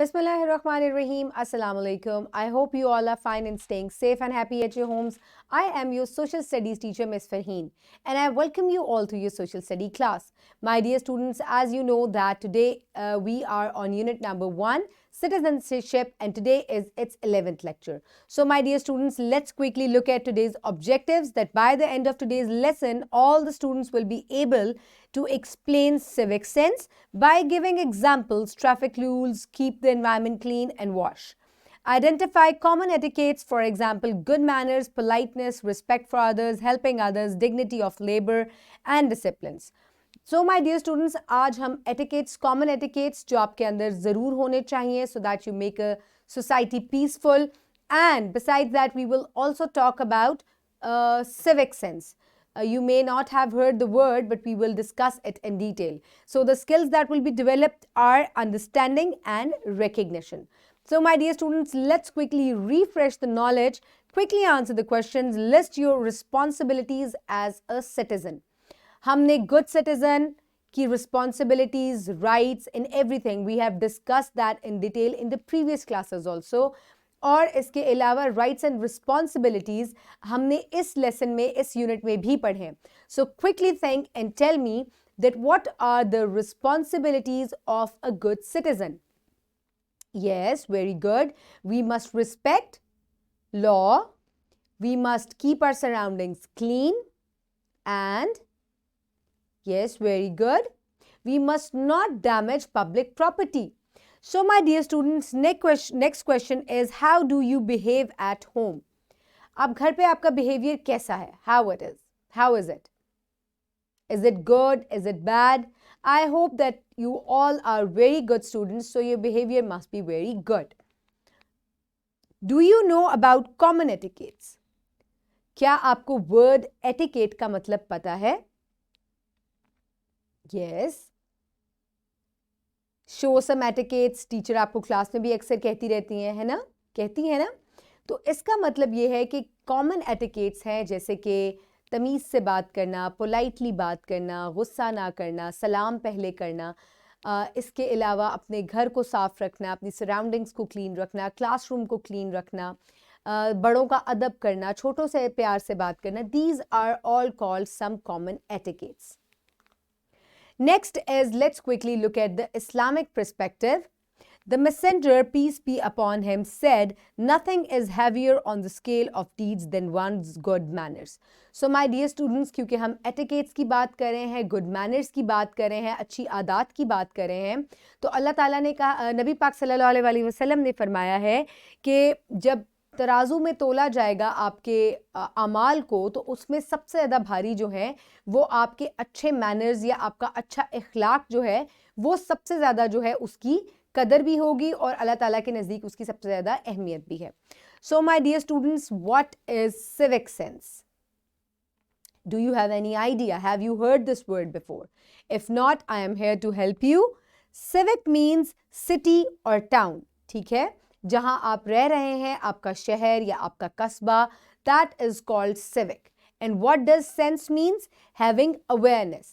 Bismillahirrahmanirrahim. Assalamu alaikum. I hope you all are fine and staying safe and happy at your homes. I am your social studies teacher, Ms. Farheen, and I welcome you all to your social study class. My dear students, as you know that today we are on unit number 1, citizenship, and today is its 11th lecture. So my dear students, let's quickly look at today's objectives, that by the end of today's lesson, all the students will be able to explain civic sense by giving examples, traffic rules, keep the environment clean, and wash. Identify common etiquettes, for example, good manners, politeness, respect for others, helping others, dignity of labor, and disciplines. So my dear students, आज हम etiquettes, common etiquettes जो आपके अंदर ज़रूर होने चाहिए so that you make a society peaceful, and besides that we will also talk about civic sense. You may not have heard the word, but we will discuss it in detail. So the skills that will be developed are understanding and recognition. So my dear students, let's quickly refresh the knowledge, quickly answer the questions, list your responsibilities as a citizen. हमने good citizen की responsibilities, rights, and everything, we have discussed that in detail in the previous classes also. और इसके अलावा rights and responsibilities हमने इस lesson में, इस unit में भी पढ़े. So quickly think and tell me that what are the responsibilities of a good citizen. Yes, very good. We must respect law. We must keep our surroundings clean. And yes, very good. We must not damage public property. So my dear students, next question is, how do you behave at home? अब घर पे आपका behavior कैसा है? How it is? How is it? Is it good? Is it bad? I hope that you all are very good students, so your behavior must be very good. Do you know about common etiquettes? क्या आपको word etiquette का मतलब पता है? Yes. Show some etiquettes, teacher आपको class में भी अक्सर कहती रहती हैं, है ना, कहती है ना. तो इसका मतलब ये है कि कॉमन एटिकेट्स हैं जैसे कि तमीज़ से बात करना, पोलाइटली बात करना, गुस्सा ना करना, सलाम पहले करना, इसके अलावा अपने घर को साफ़ रखना, अपनी सराउंडिंग्स को क्लीन रखना, क्लासरूम को क्लीन रखना, बड़ों का अदब करना, छोटों से प्यार से बात करना. These are all called some common etiquettes. Next is, let's quickly look at the Islamic perspective. The messenger, peace be upon him, said, nothing is heavier on the scale of deeds than one's good manners. So my dear students, क्योंकि हम etiquettes की बात कर रहे हैं, good manners की बात कर रहे हैं, अच्छी आदत की बात कर रहे हैं, तो अल्लाह ताला ने कहा, नबी पाक सल्लल्लाहु अलैहि वसल्लम ने फरमाया है कि जब तराजू में तोला जाएगा आपके अमाल को, तो उसमें सबसे ज़्यादा भारी जो है वो आपके अच्छे मैनर्स या आपका अच्छा इखलाक जो है वो सबसे ज़्यादा जो है उसकी कदर भी होगी और अल्लाह ताला के नज़दीक उसकी सबसे ज़्यादा अहमियत भी है. So my dear students, what is civic sense? Do you have any idea? Have you heard this word before? If not, I am here to help you. Civic means city or town. ठीक है, जहां आप रह रहे हैं, आपका शहर या आपका कस्बा, that is called civic. And what does sense means? Having awareness.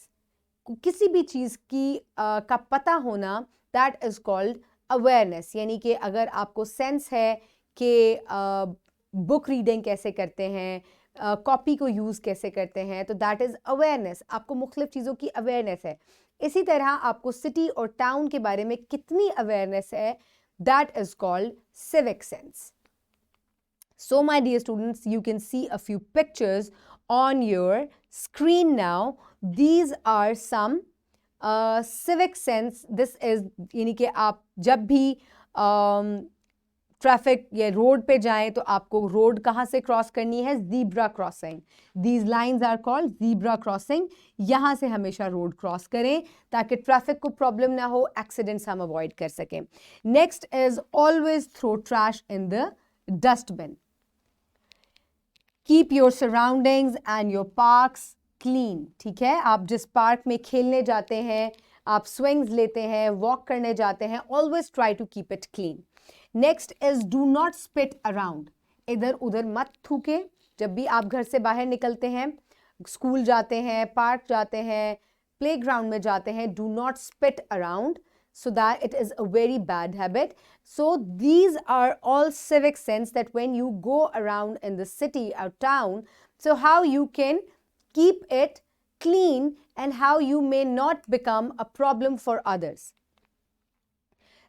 किसी भी चीज़ की का पता होना, that is called awareness. यानी कि अगर आपको sense है कि बुक रीडिंग कैसे करते हैं, कॉपी को यूज़ कैसे करते हैं, तो दैट इज़ अवेयरनेस. आपको मुख्तलिफ चीज़ों की अवेयरनेस है. इसी तरह आपको सिटी और टाउन के बारे में कितनी अवेयरनेस है, that is called civic sense. So my dear students, you can see a few pictures on your screen now. These are some civic sense. This is यानी कि आप जब भी ट्रैफिक या रोड पे जाएं तो आपको रोड कहाँ से क्रॉस करनी है? Zebra crossing. These lines are called zebra crossing. यहाँ से हमेशा रोड क्रॉस करें ताकि ट्रैफिक को प्रॉब्लम ना हो, एक्सीडेंट्स हम अवॉइड कर सकें. Next is always throw trash in the dustbin. Keep your surroundings and your parks clean. ठीक है, आप जिस पार्क में खेलने जाते हैं, आप स्विंग्स लेते हैं, वॉक करने जाते हैं, always try to keep it clean. Next is do not spit around. इधर उधर मत थूके. जब भी आप घर से बाहर निकलते हैं, स्कूल जाते हैं, पार्क जाते हैं, प्लेग्राउंड में जाते हैं, do not spit around. so that it is a very bad habit. So these are all civic sense that when you go around in the city or town, so how you can keep it clean and how you may not become a problem for others.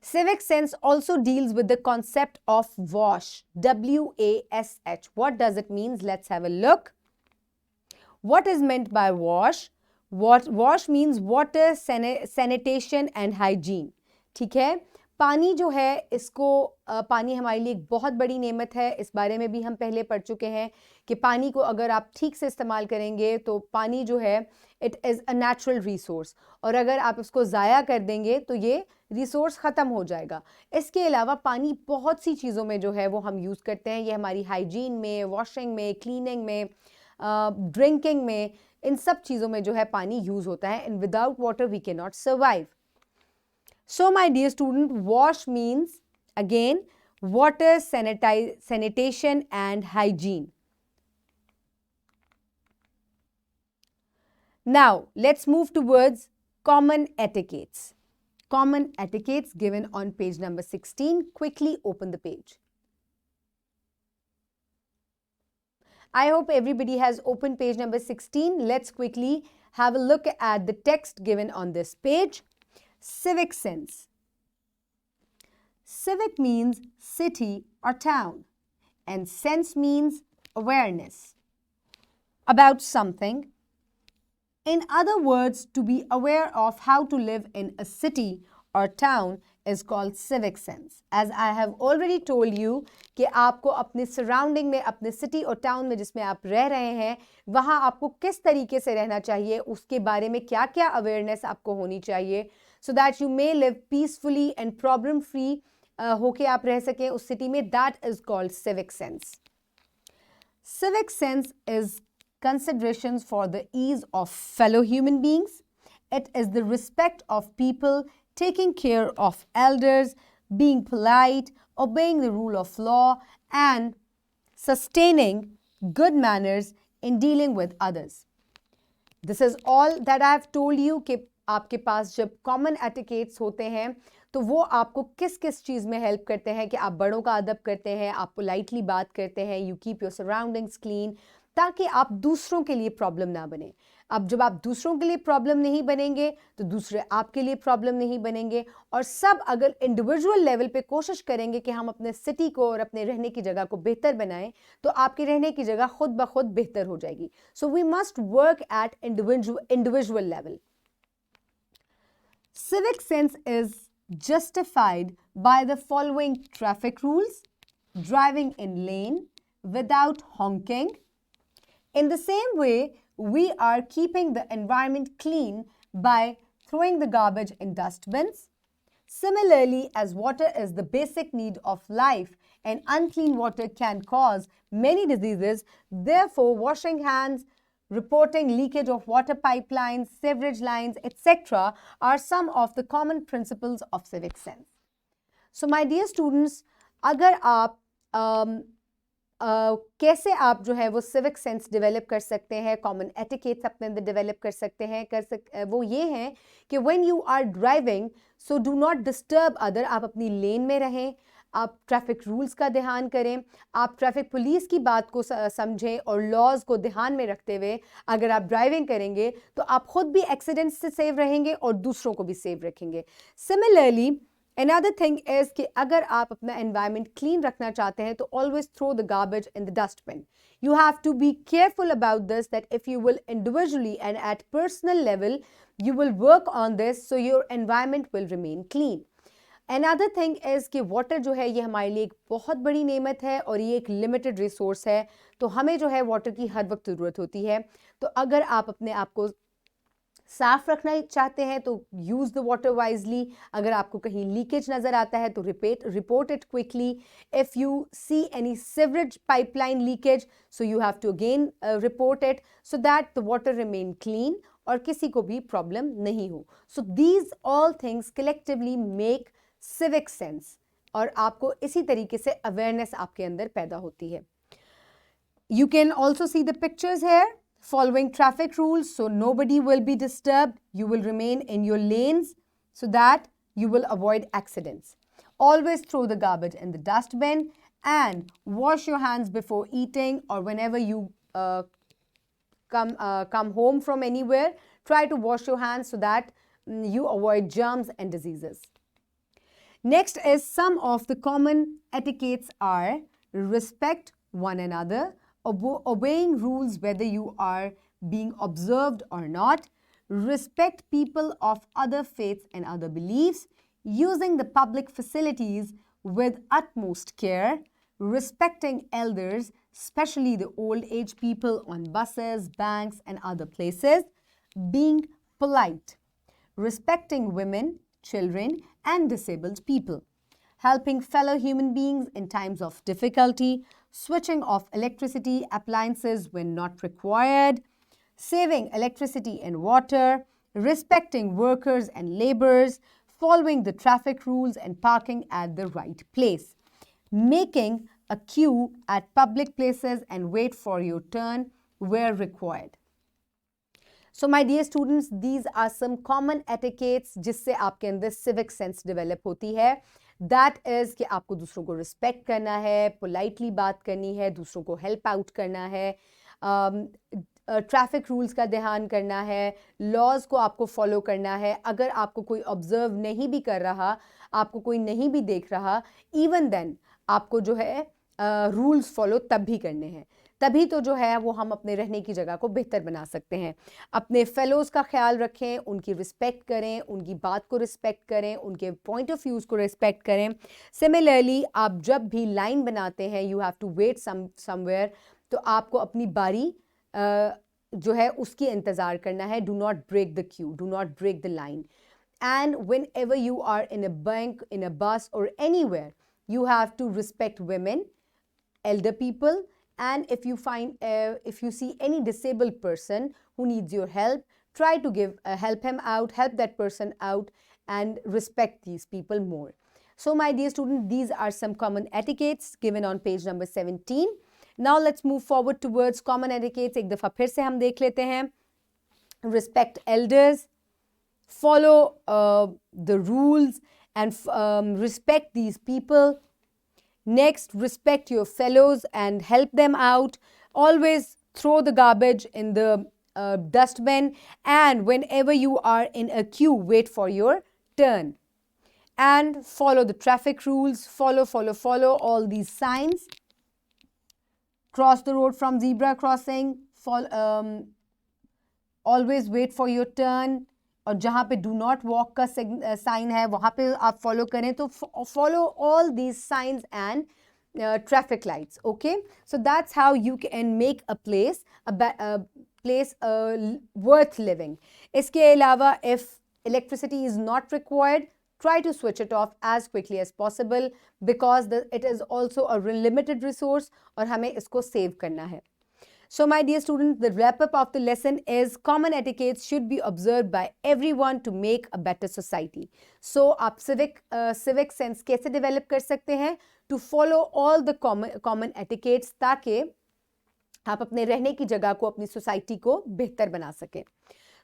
Civic sense also deals with the concept of wash, W-A-S-H. What does it mean? Let's have a look. What is meant by wash? Wash means water, sanitation and hygiene. ठीक है, पानी जो है इसको पानी हमारे लिए एक बहुत बड़ी नेमत है. इस बारे में भी हम पहले पढ़ चुके हैं कि पानी को अगर आप ठीक से इस्तेमाल करेंगे तो पानी जो है it is a natural resource, और अगर आप इसको ज़ाया कर देंगे तो ये रिसोर्स ख़त्म हो जाएगा. इसके अलावा पानी बहुत सी चीज़ों में जो है वो हम यूज़ करते हैं. ये हमारी हाइजीन में, वॉशिंग में, क्लीनिंग में, ड्रिंकिंग में, इन सब चीज़ों में जो है पानी यूज़ होता है. And without water we can not survive. So my dear student, wash means again water, sanitation and hygiene. Now let's move towards common etiquettes. Common etiquettes given on page number 16. Quickly open the page. I hope everybody has opened page number 16. Let's quickly have a look at the text given on this page. Civic sense. Civic means city or town, and sense means awareness about something. In other words, to be aware of how to live in a city or town is called civic sense. As I have already told you कि आपको अपने surrounding में, अपने city और town में जिसमें आप रह रहे हैं, वहाँ आपको किस तरीके से रहना चाहिए, उसके बारे में क्या क्या अवेयरनेस आपको होनी चाहिए, so that you may live peacefully and problem free होके आप रह सकें उस सिटी में. That is called civic sense. Civic sense is considerations for the ease of fellow human beings. It is the respect of people, taking care of elders, being polite, obeying the rule of law, and sustaining good manners in dealing with others. This is all that I have told you कि आपके पास जब common etiquettes होते हैं तो वो आपको किस किस चीज़ में हेल्प करते हैं कि आप बड़ों का अदब करते हैं, आप पोलाइटली बात करते हैं, you keep your surroundings clean, ताकि आप दूसरों के लिए प्रॉब्लम ना बने. अब जब आप दूसरों के लिए प्रॉब्लम नहीं बनेंगे तो दूसरे आपके लिए प्रॉब्लम नहीं बनेंगे, और सब अगर इंडिविजुअल लेवल पे कोशिश करेंगे कि हम अपने सिटी को और अपने रहने की जगह को बेहतर बनाएं तो आपकी रहने की जगह खुद ब खुद बेहतर हो जाएगी. So we must work at individual level. Civic sense is justified by the following traffic rules: driving in lane without honking. In the same way, we are keeping the environment clean by throwing the garbage in dustbins. Similarly, as water is the basic need of life and unclean water can cause many diseases, therefore washing hands, reporting leakage of water pipelines, sewerage lines, etc. are some of the common principles of civic sense. So my dear students, अगर आप कैसे आप जो है वो civic sense develop कर सकते हैं, कॉमन एटिकेट्स अपने अंदर डेवलप कर सकते हैं, वो ये हैं कि when you are driving, so do not disturb other. आप अपनी लेन में रहें, आप ट्रैफिक रूल्स का ध्यान करें, आप ट्रैफिक पुलिस की बात को समझें और लॉज को ध्यान में रखते हुए अगर आप ड्राइविंग करेंगे तो आप खुद भी एक्सीडेंट्स से सेव रहेंगे और दूसरों को भी सेव रखेंगे. सिमिलरली Another thing is कि अगर आप अपना environment clean रखना चाहते हैं तो always throw the garbage in the dustbin. You have to be careful about this, that if you will individually and at personal level, you will work on this so your environment will remain clean. Another thing is कि water जो है ये हमारे लिए एक बहुत बड़ी नेमत है और ये एक limited resource है, तो हमें जो है water की हर वक्त ज़रूरत होती है. तो अगर आप अपने आप को साफ रखना चाहते हैं तो यूज़ द वाटर वाइजली. अगर आपको कहीं लीकेज नज़र आता है तो report it quickly. If you see any sewerage pipeline leakage, so you have to again report it so that the water remain clean और किसी को भी प्रॉब्लम नहीं हो. So these all things collectively make civic sense और आपको इसी तरीके से अवेयरनेस आपके अंदर पैदा होती है. You can also see the pictures here. Following traffic rules so nobody will be disturbed. You will remain in your lanes so that you will avoid accidents. Always throw the garbage in the dustbin and wash your hands before eating or whenever you come home from anywhere. Try to wash your hands so that you avoid germs and diseases. Next is some of the common etiquettes are respect one another, obeying rules whether you are being observed or not, respect people of other faiths and other beliefs, using the public facilities with utmost care, respecting elders, especially the old age people on buses, banks, and other places, being polite, respecting women, children, and disabled people, helping fellow human beings in times of difficulty, switching off electricity appliances when not required, saving electricity and water, respecting workers and laborers, following the traffic rules and parking at the right place, making a queue at public places and wait for your turn where required. So my dear students, these are some common etiquettes जिससे आपके अंदर civic sense develop होती है. That is कि आपको दूसरों को respect करना है, politely बात करनी है, दूसरों को help out करना है, ट्रैफिक रूल्स का ध्यान करना है, लॉज को आपको फॉलो करना है. अगर आपको कोई ऑब्जर्व नहीं भी कर रहा, आपको कोई नहीं भी देख रहा, इवन देन आपको जो है रूल्स फॉलो तब भी करने हैं. तभी तो जो है वो हम अपने रहने की जगह को बेहतर बना सकते हैं. अपने फेलोज़ का ख्याल रखें, उनकी रिस्पेक्ट करें, उनकी बात को रिस्पेक्ट करें, उनके पॉइंट ऑफ व्यूज़ को रिस्पेक्ट करें. सिमिलरली आप जब भी लाइन बनाते हैं, you have to wait somewhere, तो आपको अपनी बारी जो है उसकी इंतज़ार करना है. Do not break the queue, do not break the line. And whenever you are in a bank, in a bus और anywhere, you have to respect women, elder people, and if you see any disabled person who needs your help, try to help him out, help that person out, and respect these people more. So my dear students, these are some common etiquettes given on page number 17. Now let's move forward towards common etiquettes. एक दफ़ा फिर से हम देख लेते हैं. Respect elders, follow the rules and respect these people. Next, respect your fellows and help them out. Always throw the garbage in the dustbin, and whenever you are in a queue, wait for your turn. And follow the traffic rules, follow all these signs. Cross the road from zebra crossing, always wait for your turn. और जहाँ पे do not walk का sign है वहाँ पे आप follow करें. तो follow all these signs and traffic lights. Okay, so that's how you can make a place worth living. इसके अलावा if electricity is not required, try to switch it off as quickly as possible because it is also a limited resource और हमें इसको save करना है. So my dear students, the wrap up of the lesson is common etiquettes should be observed by everyone to make a better society. So आप civic sense कैसे develop कर सकते हैं? To follow all the common etiquettes ताकि आप अपने रहने की जगह को, अपनी society को बेहतर बना सकें.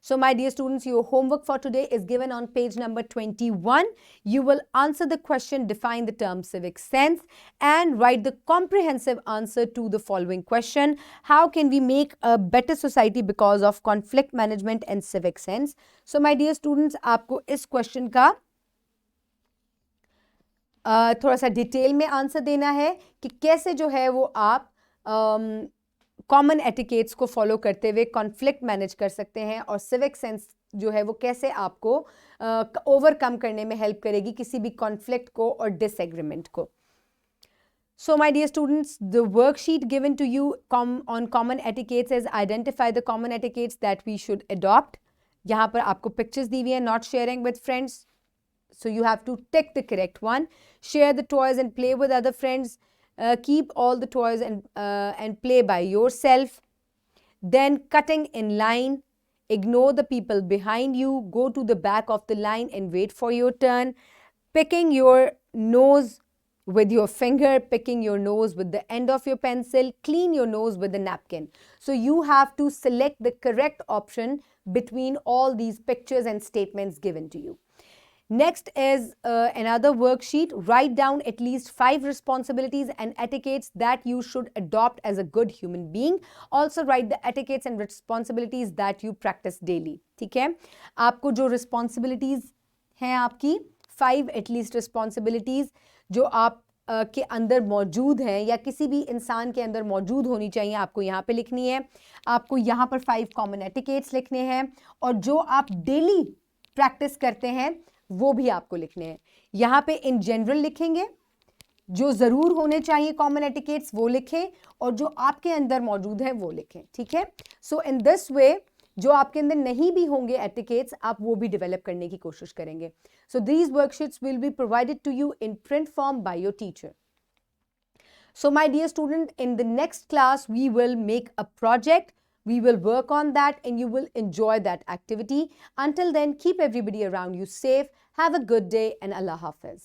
So my dear students, your homework for today is given on page number 21. You will answer the question, define the term civic sense, and write the comprehensive answer to the following question. How can we make a better society because of conflict management and civic sense? So my dear students, आपको इस question का थोड़ा सा detail में answer देना है कि कैसे जो है वो आप कॉमन एटिकेट्स को फॉलो करते हुए कॉन्फ्लिक्ट मैनेज कर सकते हैं और सिविक सेंस जो है वो कैसे आपको ओवरकम करने में हेल्प करेगी किसी भी कॉन्फ्लिक्ट को और डिसएग्रीमेंट को. So my dear students, the worksheet given to you on common etiquettes is identify the common etiquettes that we should adopt. यहाँ पर आपको पिक्चर्स दी हुई हैं, not sharing with friends. So you have to tick the correct one. Share the toys and play with other friends. Keep all the toys and play by yourself. Then cutting in line, ignore the people behind you, go to the back of the line and wait for your turn. Picking your nose with your finger, picking your nose with the end of your pencil, clean your nose with a napkin. So you have to select the correct option between all these pictures and statements given to you. Next is another worksheet. Write down at least 5 responsibilities and etiquettes that you should adopt as a good human being. Also write the etiquettes and responsibilities that you practice daily. ठीक है, आपको जो responsibilities हैं आपकी 5 at least responsibilities जो आप के अंदर मौजूद हैं या किसी भी इंसान के अंदर मौजूद होनी चाहिए, आपको यहाँ पे लिखनी है. आपको यहाँ पर 5 कॉमन एटिकेट्स लिखने हैं और जो आप डेली प्रैक्टिस करते हैं वो भी आपको लिखने हैं. यहाँ पे इन जनरल लिखेंगे, जो ज़रूर होने चाहिए कॉमन एटिकेट्स वो लिखें और जो आपके अंदर मौजूद है वो लिखें. ठीक है, सो इन दिस वे जो आपके अंदर नहीं भी होंगे एटिकेट्स, आप वो भी डेवलप करने की कोशिश करेंगे. So these worksheets will be provided to you in print form by your teacher. So my dear student, in the next class, we will make a project. We will work on that and you will enjoy that activity. Until then, keep everybody around you safe. Have a good day and Allah Hafiz.